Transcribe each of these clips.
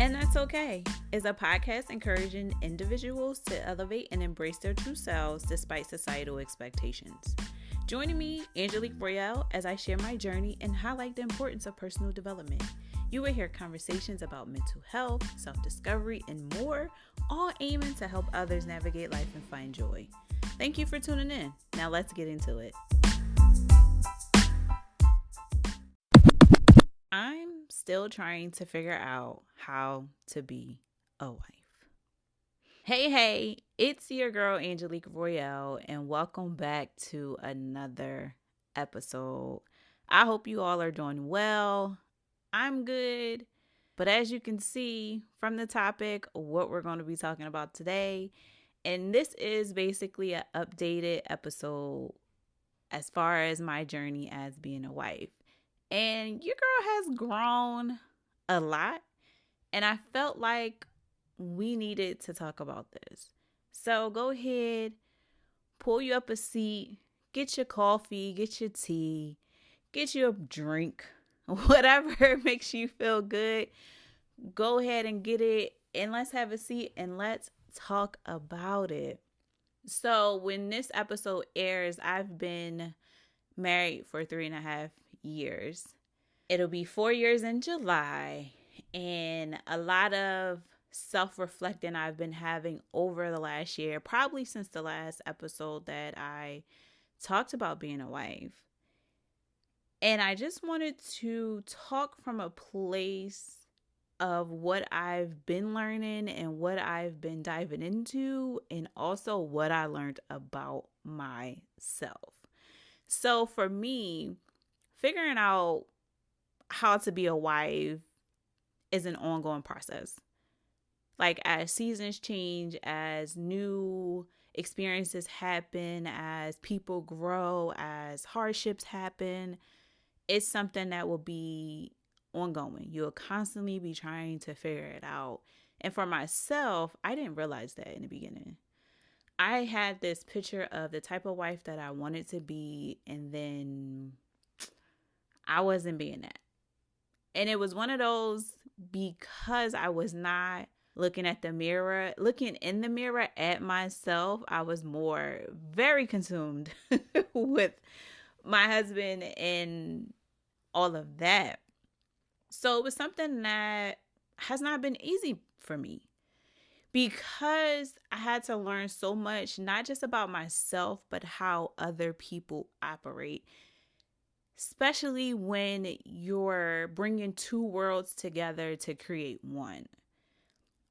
And That's Okay is a podcast encouraging individuals to elevate and embrace their true selves despite societal expectations. Joining me, Angelique as I share my journey and highlight the importance of personal development. You will hear conversations about mental health, self-discovery, and more, all aiming to help others navigate life and find joy. Thank you for tuning in. Now let's get into it. I'm still trying to figure out how to be a wife. Hey, it's your girl Angelique Royale, and welcome back to another episode. I hope you all are doing well. I'm good. But as you can see from the topic, what we're going to be talking about today, and this is basically an updated episode as far as my journey as being a wife. And your girl has grown a lot, and I felt like we needed to talk about this. So go ahead, pull you up a seat, get your coffee, get your tea, get you a drink, whatever makes you feel good. Go ahead and get it, and let's have a seat and let's talk about it. So when this episode airs, I've been married for 3.5 years. It'll be 4 years in July, and a lot of self-reflecting I've been having over the last year, probably since the last episode that I talked about being a wife. And I just wanted to talk from a place of what I've been learning and what I've been diving into, and also what I learned about myself. So for me, figuring out how to be a wife is an ongoing process. Like as seasons change, as new experiences happen, as people grow, as hardships happen, it's something that will be ongoing. You'll constantly be trying to figure it out. And for myself, I didn't realize that in the beginning. I had this picture of the type of wife that I wanted to be, and then I wasn't being that. And it was one of those, because I was not looking in the mirror at myself. I was very consumed with my husband and all of that. So it was something that has not been easy for me, because I had to learn so much, not just about myself, but how other people operate. Especially when you're bringing two worlds together to create one.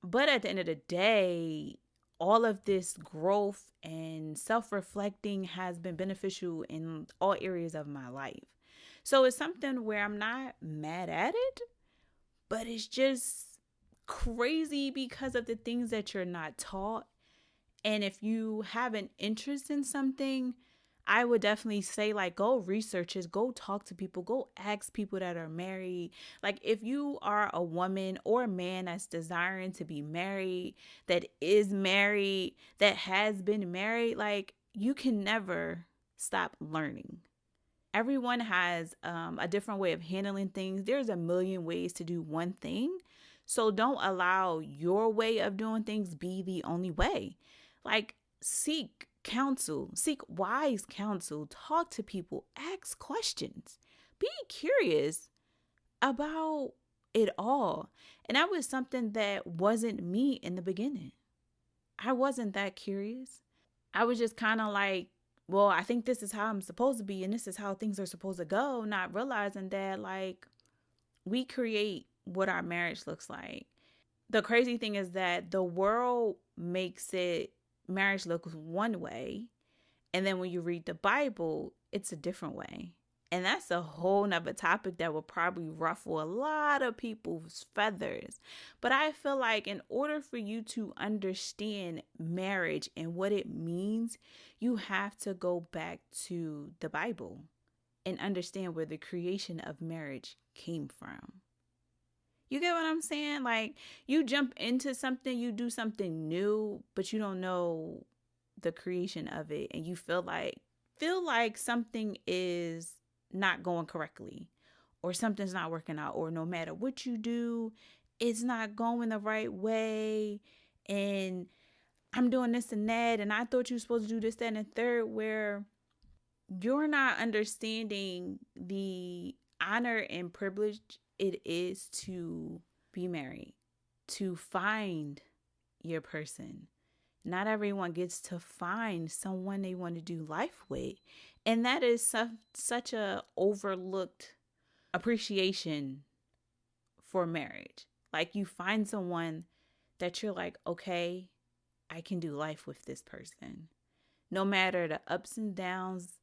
But at the end of the day, all of this growth and self-reflecting has been beneficial in all areas of my life. So it's something where I'm not mad at it, but it's just crazy because of the things that you're not taught. And if you have an interest in something, I would definitely say, go research it, go talk to people, go ask people that are married. If you are a woman or a man that's desiring to be married, that is married, that has been married, you can never stop learning. Everyone has a different way of handling things. There's a million ways to do one thing. So don't allow your way of doing things be the only way. Seek counsel, seek wise counsel, talk to people, ask questions, be curious about it all. And that was something that wasn't me in the beginning. I wasn't that curious. I was just kind of I think this is how I'm supposed to be, and this is how things are supposed to go, not realizing that we create what our marriage looks like. The crazy thing is that the world makes marriage look one way, and then when you read the Bible, it's a different way. And that's a whole nother topic that will probably ruffle a lot of people's feathers. But I feel like in order for you to understand marriage and what it means, you have to go back to the Bible and understand where the creation of marriage came from. You get what I'm saying? You jump into something, you do something new, but you don't know the creation of it, and you feel like something is not going correctly, or something's not working out, or no matter what you do, it's not going the right way, and I'm doing this and that, and I thought you were supposed to do this, that, and the third, where you're not understanding the honor and privilege it is to be married, to find your person. Not everyone gets to find someone they want to do life with. And that is such a overlooked appreciation for marriage. Like, you find someone that you're like, okay, I can do life with this person. No matter the ups and downs,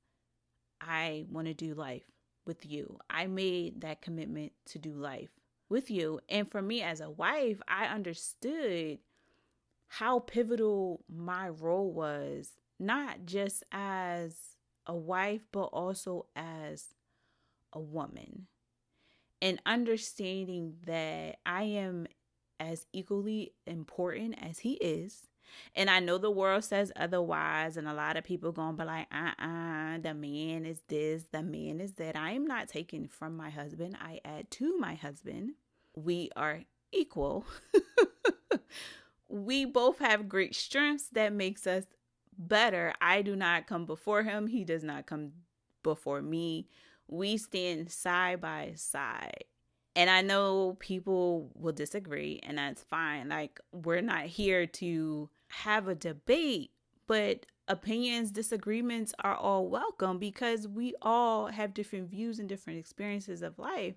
I want to do life with you. I made that commitment to do life with you. And for me as a wife, I understood how pivotal my role was, not just as a wife, but also as a woman. And understanding that I am as equally important as he is. And I know the world says otherwise, and a lot of people going to be like, the man is this, the man is that. I am not taking from my husband. I add to my husband. We are equal. We both have great strengths that makes us better. I do not come before him. He does not come before me. We stand side by side. And I know people will disagree, and that's fine. Like, we're not here to have a debate, but opinions, disagreements are all welcome because we all have different views and different experiences of life.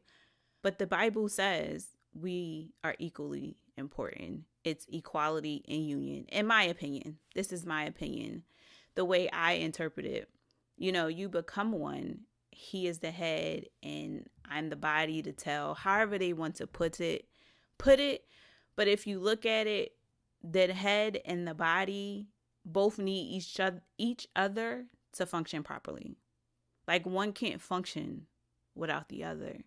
But the Bible says we are equally important. It's equality and union. In my opinion, this is my opinion, the way I interpret it. You become one. He is the head and I'm the body to tell, however they want to put it. But if you look at it, the head and the body both need each other to function properly. Like, one can't function without the other.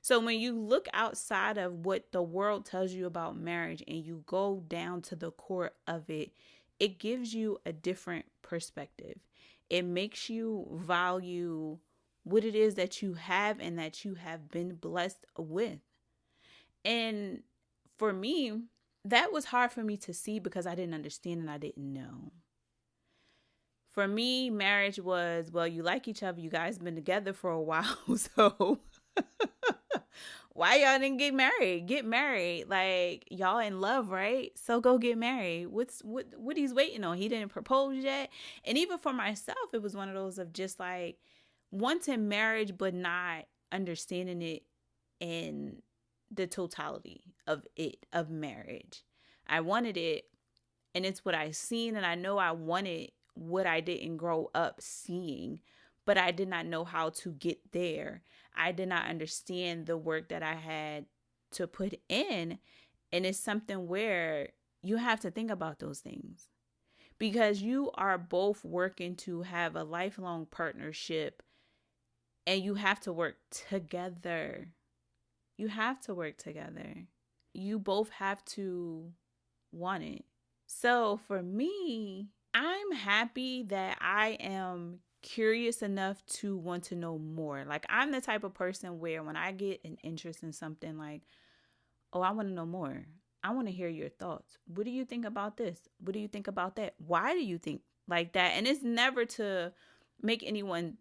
So when you look outside of what the world tells you about marriage and you go down to the core of it, it gives you a different perspective. It makes you value what it is that you have and that you have been blessed with. And for me, that was hard for me to see because I didn't understand and I didn't know. For me, marriage was, well, you like each other. You guys been together for a while. So why y'all didn't get married? Get married. Like, y'all in love, right? So go get married. What he's waiting on? He didn't propose yet. And even for myself, it was one of those of just like wanting marriage, but not understanding it in the totality of marriage. I wanted it, and it's what I seen, and I know I wanted what I didn't grow up seeing, but I did not know how to get there. I did not understand the work that I had to put in. And it's something where you have to think about those things because you are both working to have a lifelong partnership and you have to work together. You have to work together. You both have to want it. So for me, I'm happy that I am curious enough to want to know more. Like, I'm the type of person where when I get an interest in something, like, oh, I want to know more. I want to hear your thoughts. What do you think about this? What do you think about that? Why do you think like that? And it's never to make anyone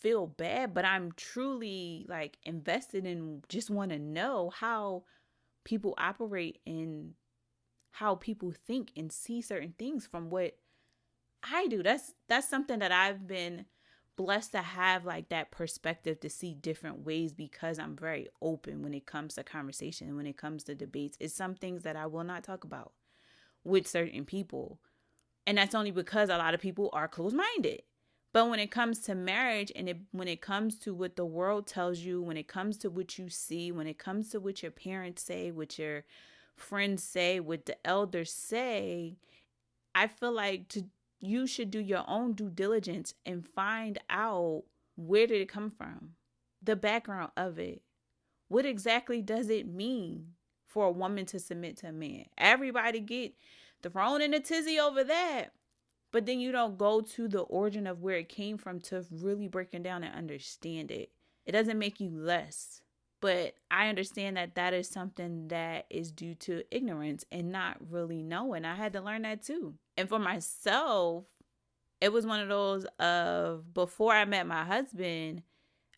feel bad, but I'm truly like invested in just want to know how people operate and how people think and see certain things from what I do. That's something that I've been blessed to have, like that perspective to see different ways because I'm very open when it comes to conversation, when it comes to debates. It's some things that I will not talk about with certain people. And that's only because a lot of people are closed-minded. But when it comes to marriage and when it comes to what the world tells you, when it comes to what you see, when it comes to what your parents say, what your friends say, what the elders say, I feel like you should do your own due diligence and find out where did it come from, the background of it. What exactly does it mean for a woman to submit to a man? Everybody get thrown in a tizzy over that, but then you don't go to the origin of where it came from to really break it down and understand it. It doesn't make you less. But I understand that that is something that is due to ignorance and not really knowing. I had to learn that too. And for myself, it was one of those of before I met my husband,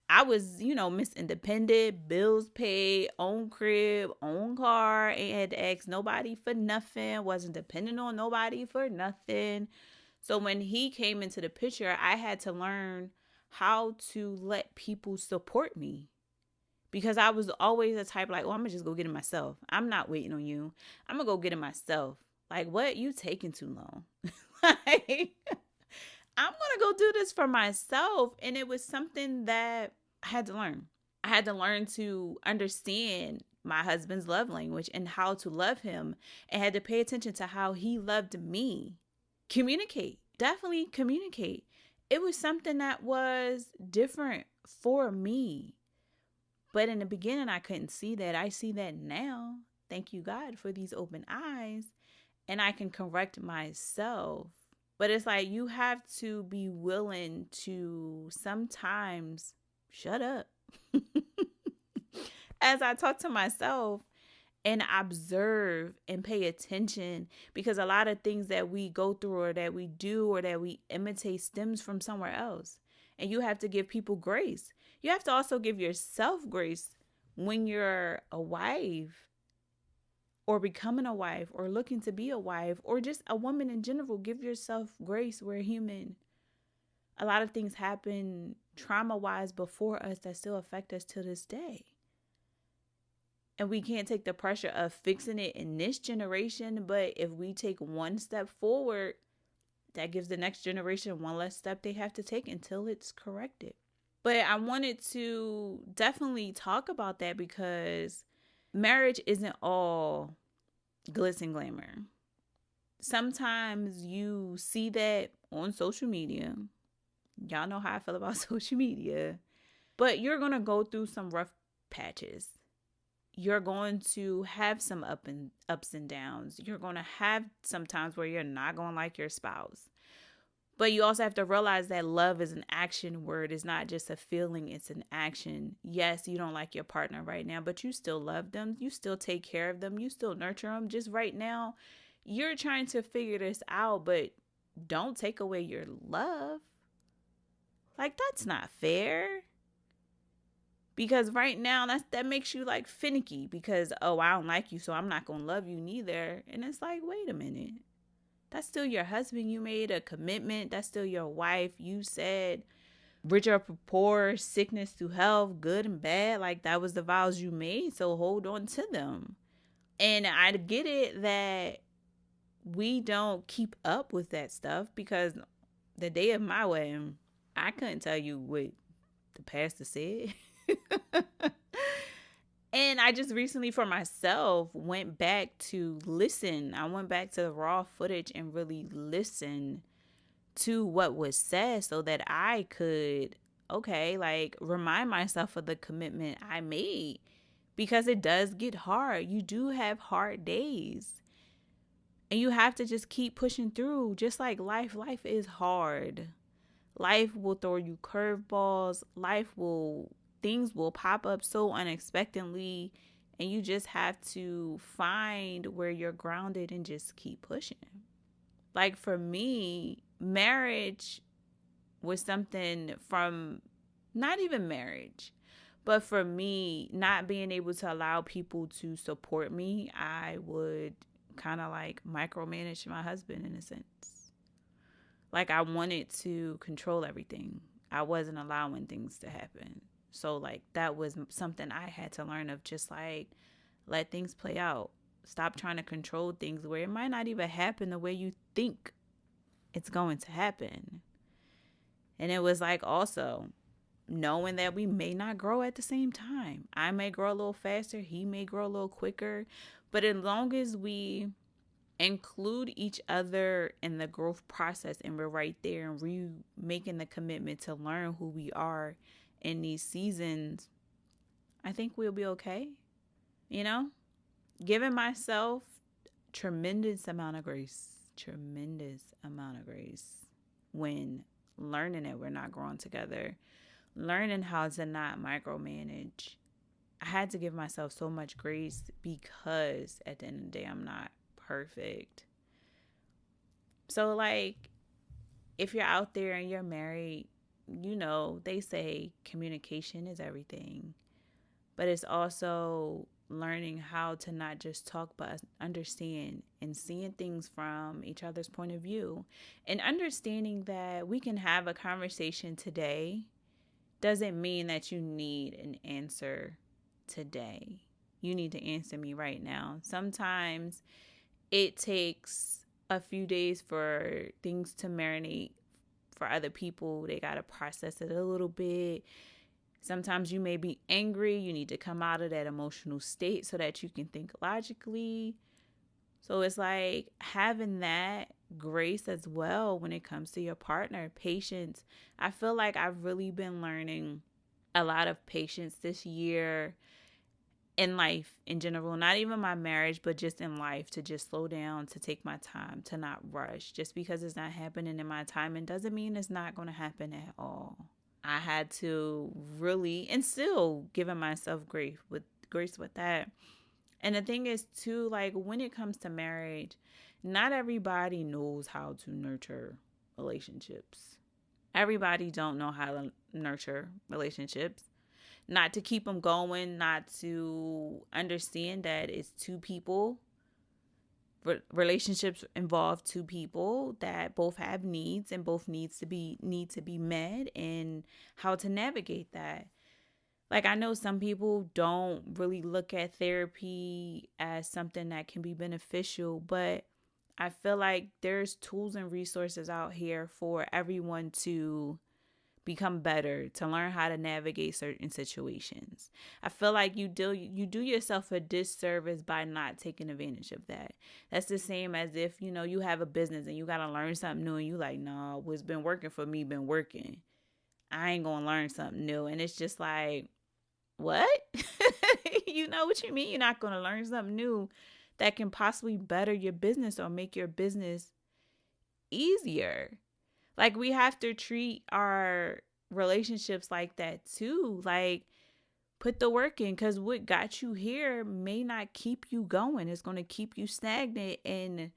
I was, Miss Independent, bills paid, own crib, own car, ain't had to ask nobody for nothing, wasn't dependent on nobody for nothing. So when he came into the picture, I had to learn how to let people support me. Because I was always the type like, I'm going to just go get it myself. I'm not waiting on you. I'm going to go get it myself. Like, what? You taking too long. Like, I'm going to go do this for myself. And it was something that I had to learn. I had to learn to understand my husband's love language and how to love him, and had to pay attention to how he loved me. Communicate. Definitely communicate. It was something that was different for me. But in the beginning, I couldn't see that. I see that now. Thank you, God, for these open eyes. And I can correct myself. But it's like you have to be willing to sometimes shut up. As I talk to myself and observe and pay attention, because a lot of things that we go through or that we do or that we imitate stems from somewhere else. And you have to give people grace. You have to also give yourself grace when you're a wife or becoming a wife or looking to be a wife or just a woman in general. Give yourself grace. We're human. A lot of things happen trauma-wise before us that still affect us to this day. And we can't take the pressure of fixing it in this generation. But if we take one step forward, that gives the next generation one less step they have to take until it's corrected. But I wanted to definitely talk about that because marriage isn't all glitz and glamour. Sometimes you see that on social media. Y'all know how I feel about social media. But you're going to go through some rough patches. You're going to have some ups and downs. You're going to have some times where you're not going to like your spouse. But you also have to realize that love is an action word. It's not just a feeling, it's an action. Yes, you don't like your partner right now, but you still love them. You still take care of them. You still nurture them. Just right now, you're trying to figure this out, but don't take away your love. Like, that's not fair. Because right now, that makes you like finicky because, oh, I don't like you, so I'm not going to love you neither. And it's like, wait a minute. That's still your husband. You made a commitment. That's still your wife. You said rich or poor, sickness to health, good and bad. Like that was the vows you made. So hold on to them. And I get it that we don't keep up with that stuff because the day of my wedding, I couldn't tell you what the pastor said. And I just recently for myself went back to listen. I went back to the raw footage and really listen to what was said so that I could, remind myself of the commitment I made. Because it does get hard. You do have hard days. And you have to just keep pushing through. Just like life is hard. Life will throw you curveballs. Things will pop up so unexpectedly, and you just have to find where you're grounded and just keep pushing. Like for me, marriage was something from not even marriage, but for me, not being able to allow people to support me, I would kind of like micromanage my husband in a sense. Like I wanted to control everything. I wasn't allowing things to happen. So like that was something I had to learn of, just like let things play out. Stop trying to control things where it might not even happen the way you think it's going to happen. And it was like also knowing that we may not grow at the same time. I may grow a little faster. He may grow a little quicker. But as long as we include each other in the growth process and we're right there and making the commitment to learn who we are in these seasons, I think we'll be okay. Giving myself tremendous amount of grace when learning that we're not growing together, learning how to not micromanage. I had to give myself so much grace because at the end of the day, I'm not perfect. So, like, if you're out there and you're married, they say communication is everything, but it's also learning how to not just talk, but understand and seeing things from each other's point of view, and understanding that we can have a conversation today doesn't mean that you need an answer today. You need to answer me right now. Sometimes it takes a few days for things to marinate for other people. They got to process it a little bit. Sometimes you may be angry. You need to come out of that emotional state so that you can think logically. So it's like having that grace as well when it comes to your partner, patience. I feel like I've really been learning a lot of patience this year in life in general, not even my marriage, but just in life, to just slow down, to take my time, to not rush. Just because it's not happening in my time, it doesn't mean it's not going to happen at all. I had to really, and still giving myself grace with that. And the thing is too, like when it comes to marriage, not everybody knows how to nurture relationships. Everybody don't know how to nurture relationships. Not to keep them going, not to understand that it's two people. Relationships involve two people that both have needs and both need to be met, and how to navigate that. Like, I know some people don't really look at therapy as something that can be beneficial, but I feel like there's tools and resources out here for everyone to become better, to learn how to navigate certain situations. I feel like you do yourself a disservice by not taking advantage of that. That's the same as if, you have a business and you got to learn something new and you like, no, what's been working for me been working. I ain't going to learn something new. And it's just like, what? You know what you mean? You're not going to learn something new that can possibly better your business or make your business easier. Like, we have to treat our relationships like that too. Like, put the work in, because what got you here may not keep you going. It's going to keep you stagnant. And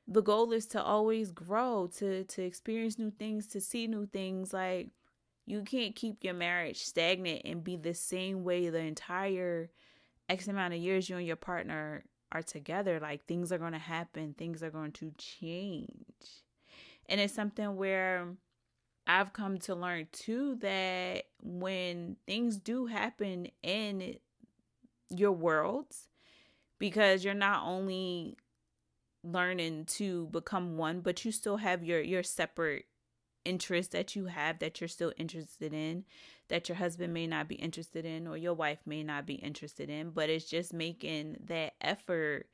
the goal is to always grow, to experience new things, to see new things. Like, you can't keep your marriage stagnant and be the same way the entire X amount of years you and your partner are together. Like, things are going to happen. Things are going to change. And it's something where I've come to learn too, that when things do happen in your worlds, because you're not only learning to become one, but you still have your separate interests that you have that you're still interested in, that your husband may not be interested in or your wife may not be interested in, but it's just making that effort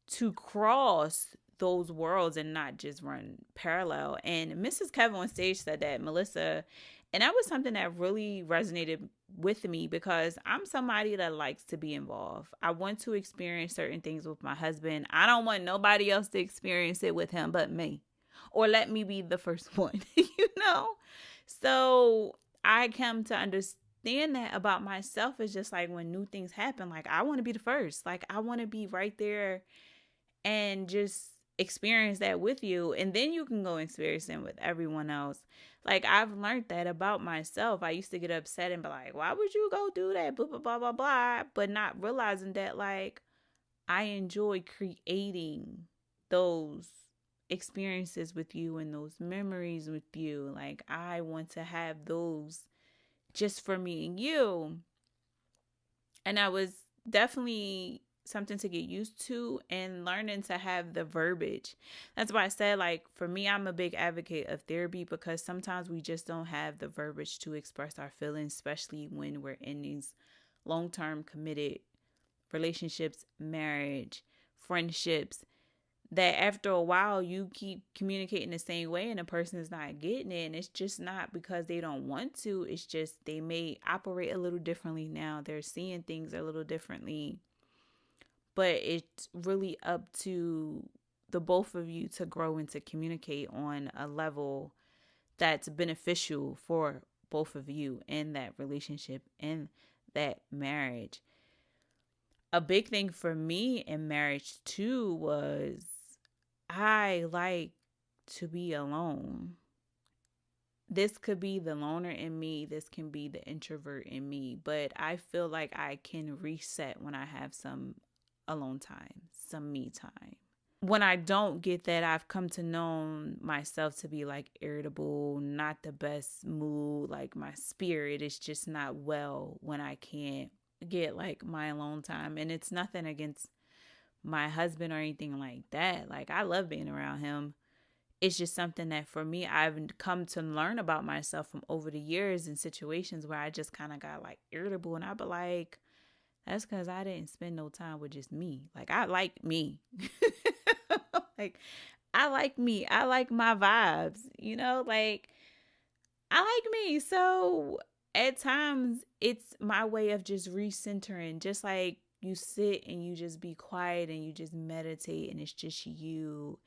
to cross those worlds and not just run parallel. And Mrs. Kevin on stage said that, Melissa, and that was something that really resonated with me, because I'm somebody that likes to be involved. I want to experience certain things with my husband. I don't want nobody else to experience it with him but me, or let me be the first one, So I come to understand that about myself. Is just like when new things happen, like I want to be the first. Like, I want to be right there and just experience that with you, and then you can go experience it with everyone else. Like, I've learned that about myself. I used to get upset and be like, why would you go do that, blah blah blah blah blah, but not realizing that, like, I enjoy creating those experiences with you and those memories with you. Like, I want to have those just for me and you. And I was definitely something to get used to, and learning to have the verbiage. That's why I said, like, for me, I'm a big advocate of therapy, because sometimes we just don't have the verbiage to express our feelings, especially when we're in these long-term committed relationships, marriage, friendships, that after a while you keep communicating the same way and the person is not getting it. And it's just not because they don't want to. It's just they may operate a little differently now. They're seeing things a little differently. But it's really up to the both of you to grow and to communicate on a level that's beneficial for both of you in that relationship, in that marriage. A big thing for me in marriage too was I like to be alone. This could be the loner in me, this can be the introvert in me, but I feel like I can reset when I have some alone time, some me time. When I don't get that, I've come to know myself to be like irritable, not the best mood, like my spirit is just not well when I can't get like my alone time. And it's nothing against my husband or anything like that. Like, I love being around him. It's just something that for me, I've come to learn about myself from over the years in situations where I just kind of got like irritable, and I'd be like, that's because I didn't spend no time with just me. Like, I like me. Like, I like me. I like my vibes, like, I like me. So at times it's my way of just recentering, just like you sit and you just be quiet and you just meditate and it's just you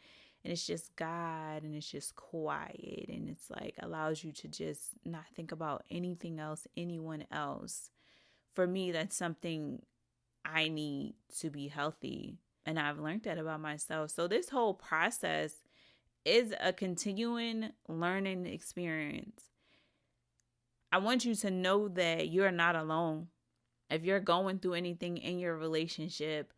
and it's just God and it's just quiet and it's like allows you to just not think about anything else, anyone else. For me, that's something I need to be healthy. And I've learned that about myself. So this whole process is a continuing learning experience. I want you to know that you're not alone. If you're going through anything in your relationship,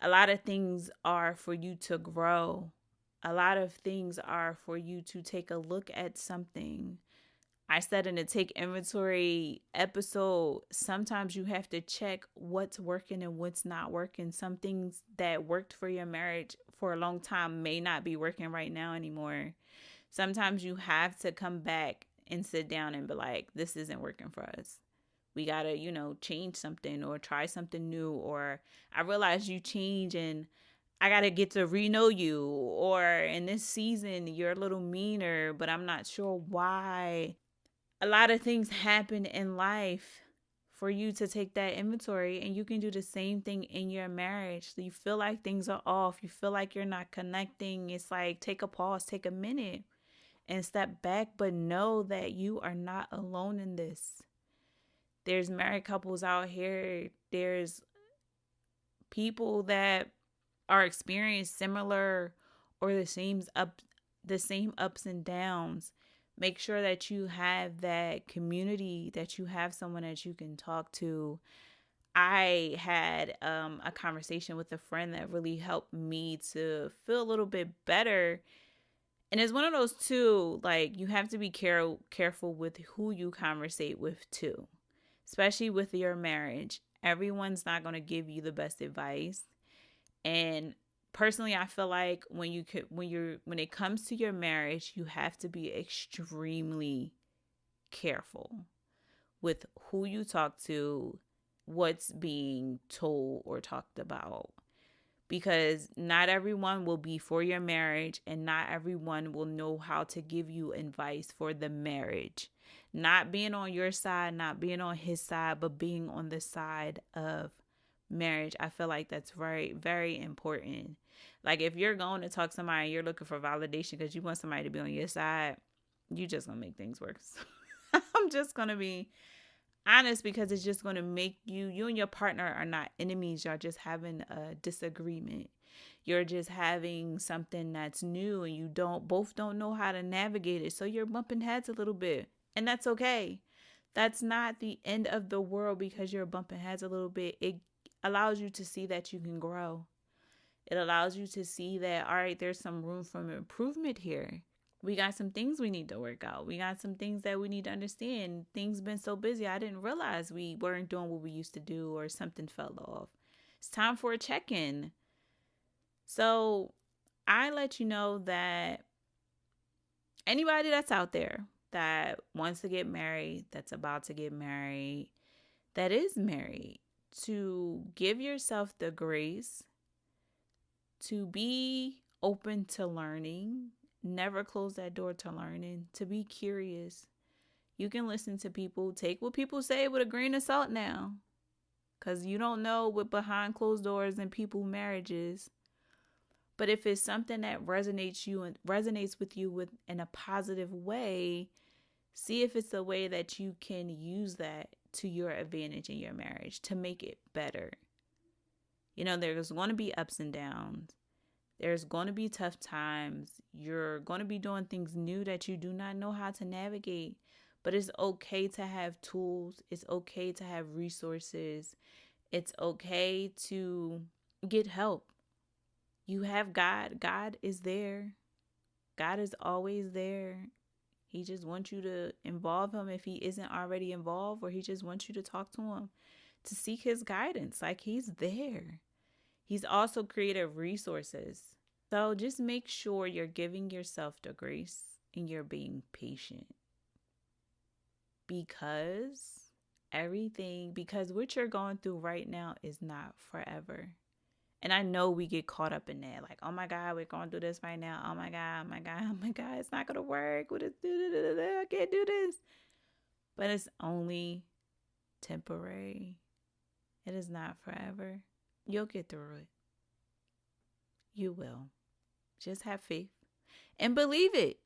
a lot of things are for you to grow. A lot of things are for you to take a look at something. I said in the Take Inventory episode, sometimes you have to check what's working and what's not working. Some things that worked for your marriage for a long time may not be working right now anymore. Sometimes you have to come back and sit down and be like, this isn't working for us. We got to, change something or try something new. Or I realize you change and I got to get to re-know you. Or in this season, you're a little meaner, but I'm not sure why. A lot of things happen in life for you to take that inventory, and you can do the same thing in your marriage. So you feel like things are off. You feel like you're not connecting. It's like, take a pause, take a minute and step back, but know that you are not alone in this. There's married couples out here. There's people that are experiencing similar or the same ups and downs. Make sure that you have that community, that you have someone that you can talk to. I had a conversation with a friend that really helped me to feel a little bit better. And it's one of those too, like, you have to be careful with who you conversate with too, especially with your marriage. Everyone's not going to give you the best advice. And personally, I feel like when it comes to your marriage, you have to be extremely careful with who you talk to, what's being told or talked about. Because not everyone will be for your marriage, and not everyone will know how to give you advice for the marriage. Not being on your side, not being on his side, but being on the side of marriage. I feel like that's very, very important. Like, if you're going to talk to somebody and you're looking for validation because you want somebody to be on your side, you just gonna make things worse. I'm just gonna be honest, because it's just going to make you and your partner are not enemies. Y'all just having a disagreement. You're just having something that's new and you both don't know how to navigate it. So you're bumping heads a little bit, and that's okay. That's not the end of the world because you're bumping heads a little bit. It allows you to see that you can grow. It allows you to see that, all right, there's some room for improvement here. We got some things we need to work out. We got some things that we need to understand. Things been so busy, I didn't realize we weren't doing what we used to do, or something fell off. It's time for a check-in. So I let you know that anybody that's out there that wants to get married, that's about to get married, that is married, to give yourself the grace to be open to learning. Never close that door to learning, to be curious. You can listen to people. Take what people say with a grain of salt now, because you don't know what behind closed doors in people's marriages. But if it's something that resonates with you in a positive way, see if it's a way that you can use that to your advantage in your marriage to make it better. You know, there's going to be ups and downs. There's going to be tough times. You're going to be doing things new that you do not know how to navigate. But it's okay to have tools. It's okay to have resources. It's okay to get help. You have God. God is there. God is always there. He just wants you to involve him if he isn't already involved, or he just wants you to talk to him to seek his guidance. Like, he's there. He's also created resources. So just make sure you're giving yourself the grace and you're being patient. Because what you're going through right now is not forever. And I know we get caught up in that. Like, oh my God, we're going through this right now. Oh my God, it's not going to work. I can't do this. But it's only temporary. It is not forever. You'll get through it. You will. Just have faith and believe it.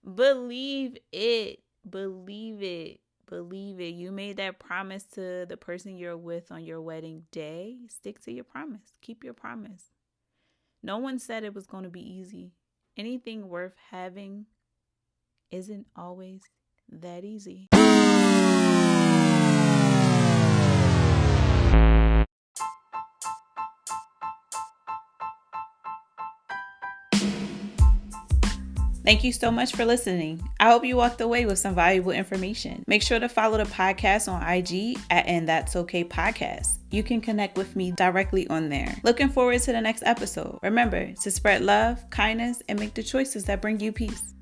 Believe it. Believe it. Believe it. You made that promise to the person you're with on your wedding day. Stick to your promise. Keep your promise. No one said it was going to be easy. Anything worth having isn't always that easy. Thank you so much for listening. I hope you walked away with some valuable information. Make sure to follow the podcast on IG at And That's Okay Podcast. You can connect with me directly on there. Looking forward to the next episode. Remember to spread love, kindness, and make the choices that bring you peace.